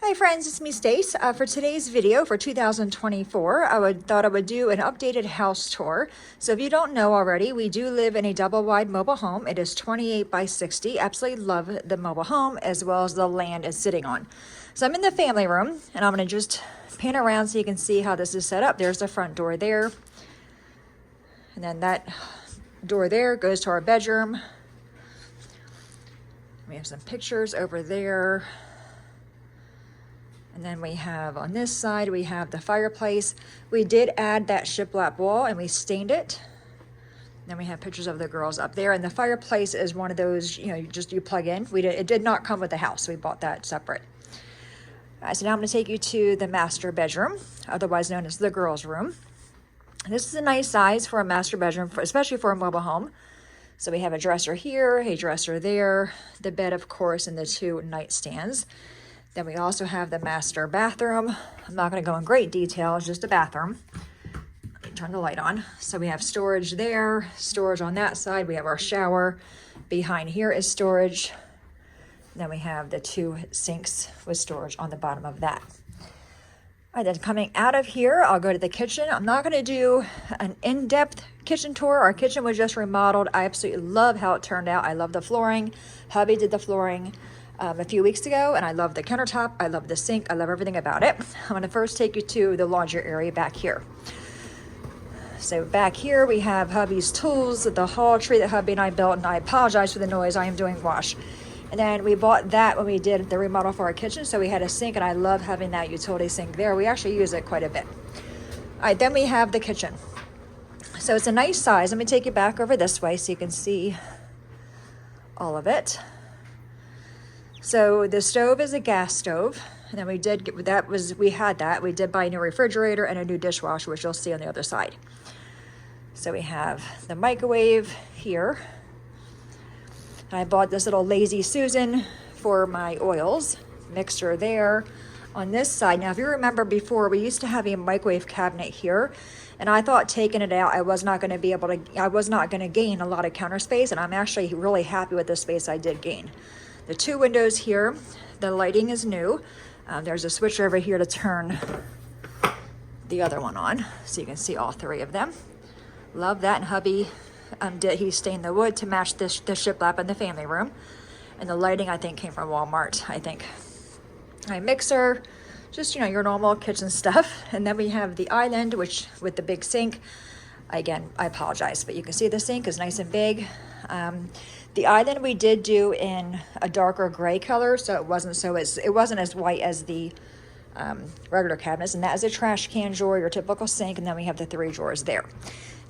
Hi friends, it's me Stace. For today's video for 2024, thought I would do an updated house tour. So if you don't know already, we do live in a double wide mobile home. It is 28 by 60. Absolutely love the mobile home as well as the land it's sitting on. So I'm in the family room and I'm going to just pan around so you can see how this is set up. There's the front door there. And then that door there goes to our bedroom. We have some pictures over there. And then we have on this side, we have the fireplace. We did add that shiplap wall and we stained it. Then we have pictures of the girls up there. And the fireplace is one of those, you plug in. It did not come with the house. So we bought that separate. All right, so now I'm gonna take you to the master bedroom, otherwise known as the girls' room. This is a nice size for a master bedroom, especially for a mobile home. So we have a dresser here, a dresser there, the bed, of course, and the two nightstands. Then we also have the master bathroom. I'm not going to go in great detail, it's just a bathroom. Let me turn the light on. So we have storage there, storage on that side. We have our shower. Behind here is storage. Then we have the two sinks with storage on the bottom of that. All right, then coming out of here, I'll go to the kitchen. I'm not going to do an in-depth kitchen tour. Our kitchen was just remodeled. I absolutely love how it turned out. I love the flooring. Hubby did the flooring a few weeks ago, and I love the countertop. I love the sink. I love everything about it. I'm going to first take you to the laundry area back here. So back here we have hubby's tools, the hall tree that hubby and I built, and I apologize for the noise. I am doing wash. And then we bought that when we did the remodel for our kitchen, so we had a sink, and I love having that utility sink there. We actually use it quite a bit. All right, then we have the kitchen. So it's a nice size. Let me take you back over this way so you can see all of it. So the stove is a gas stove, and then we did buy a new refrigerator and a new dishwasher, which you'll see on the other side. So we have the microwave here. And I bought this little Lazy Susan for my oils mixer there. On this side, now if you remember before, we used to have a microwave cabinet here, and I thought taking it out, I was not going to gain a lot of counter space, and I'm actually really happy with the space I did gain. The two windows here, the lighting is new. There's a switch over here to turn the other one on, so you can see all three of them. Love that, and hubby, he stained the wood to match the shiplap in the family room. And the lighting, I think, came from Walmart, I think. My mixer, just, your normal kitchen stuff. And then we have the island, which with the big sink. Again, I apologize, but you can see the sink is nice and big. The island we did do in a darker gray color, so it wasn't as white as the regular cabinets. And that is a trash can drawer, your typical sink, and then we have the three drawers there.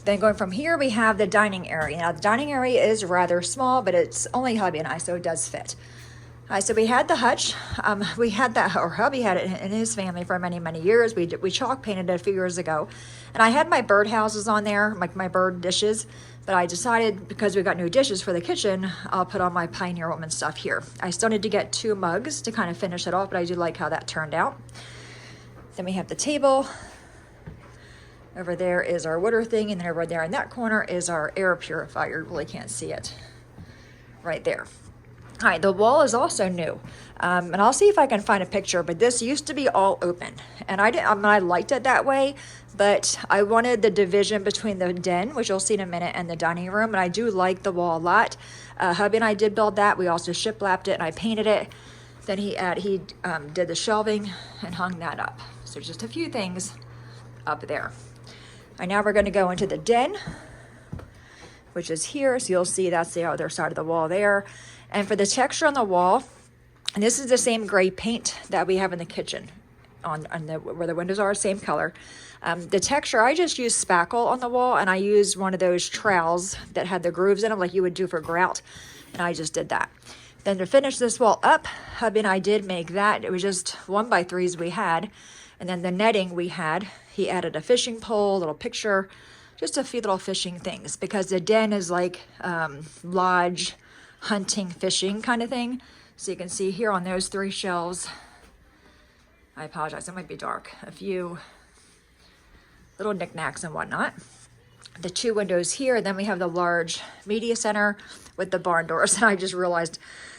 Then going from here, we have the dining area. Now the dining area is rather small, but it's only hubby and I, so it does fit. So we had the hutch. We had that, or hubby had it in his family for many, many years. We chalk painted it a few years ago. And I had my bird houses on there, like my bird dishes. But I decided, because we got new dishes for the kitchen, I'll put on my Pioneer Woman stuff here. I still need to get 2 mugs to kind of finish it off, but I do like how that turned out. Then we have the table. Over there is our water thing, and then over there in that corner is our air purifier. You really can't see it right there. All right, the wall is also new, and I'll see if I can find a picture, but this used to be all open, and I liked it that way, but I wanted the division between the den, which you'll see in a minute, and the dining room, and I do like the wall a lot. Hubby and I did build that. We also shiplapped it, and I painted it. Then he did the shelving and hung that up. So just a few things up there. All right, now we're going to go into the den, which is here. So you'll see that's the other side of the wall there. And for the texture on the wall, and this is the same gray paint that we have in the kitchen where the windows are, same color. The texture, I just used spackle on the wall, and I used one of those trowels that had the grooves in them like you would do for grout, and I just did that. Then to finish this wall up, hubby and I did make that. It was just 1x3s we had. And then the netting we had, he added a fishing pole, little picture, just a few little fishing things, because the den is like lodge, hunting, fishing kind of thing. So you can see here on those 3 shelves, I apologize, it might be dark, a few little knickknacks and whatnot. The 2 windows here, then we have the large media center with the barn doors, and I just realized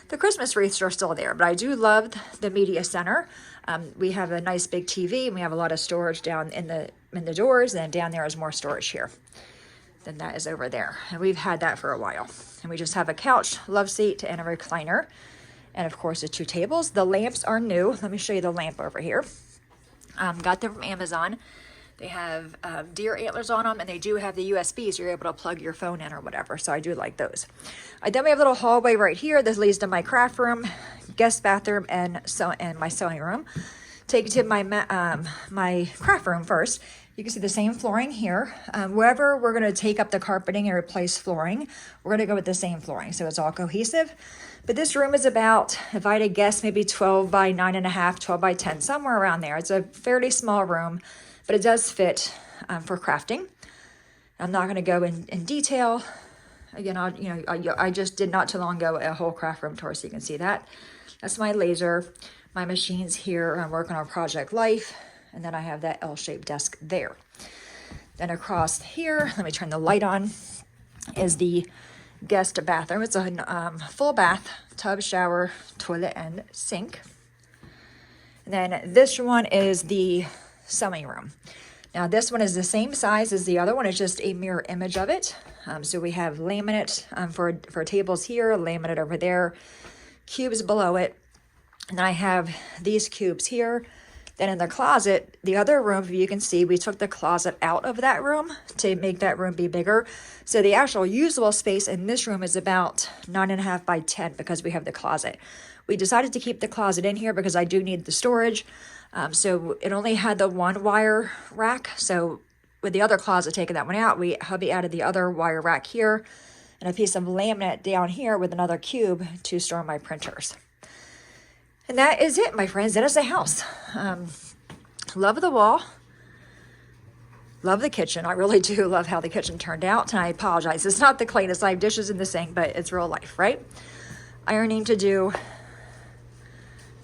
the Christmas wreaths are still there, but I do love the media center. We have a nice big TV, and we have a lot of storage down in the doors, and then down there is more storage here. Then that is over there, and we've had that for a while. And we just have a couch, love seat, and a recliner, and of course the 2 tables. The lamps are new. Let me show you the lamp over here. Got them from Amazon. They have deer antlers on them, and they do have the USB, so you're able to plug your phone in or whatever. So I do like those. Then we have a little hallway right here. This leads to my craft room, guest bathroom, and my sewing room. Take you to my craft room first. You can see the same flooring here. Wherever we're going to take up the carpeting and replace flooring, we're going to go with the same flooring, so it's all cohesive. But this room is about, if I had to guess, maybe 12 by 9.5, 12 by 10, somewhere around there. It's a fairly small room, but it does fit for crafting. I'm not going to go in detail. Again, I just did not too long ago a whole craft room tour, so you can see that. That's my laser. My machine's here. I'm working on Project Life. And then I have that L-shaped desk there. Then across here, let me turn the light on, is the guest bathroom. It's a full bath, tub, shower, toilet, and sink. And then this one is the sewing room. Now this one is the same size as the other one. It's just a mirror image of it. So we have laminate for tables here, laminate over there, cubes below it. And I have these cubes here. Then in the closet, the other room, if you can see, we took the closet out of that room to make that room be bigger. So the actual usable space in this room is about 9.5 by 10 because we have the closet. We decided to keep the closet in here because I do need the storage. So it only had the 1 wire rack. So with the other closet taking that one out, hubby added the other wire rack here and a piece of laminate down here with another cube to store my printers. And that is it, my friends. That is the house. Love the wall. Love the kitchen. I really do love how the kitchen turned out. And I apologize. It's not the cleanest. I have dishes in the sink, but it's real life, right? Ironing to do.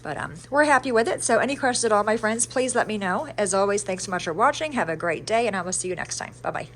But we're happy with it. So any questions at all, my friends, please let me know. As always, thanks so much for watching. Have a great day, and I will see you next time. Bye-bye.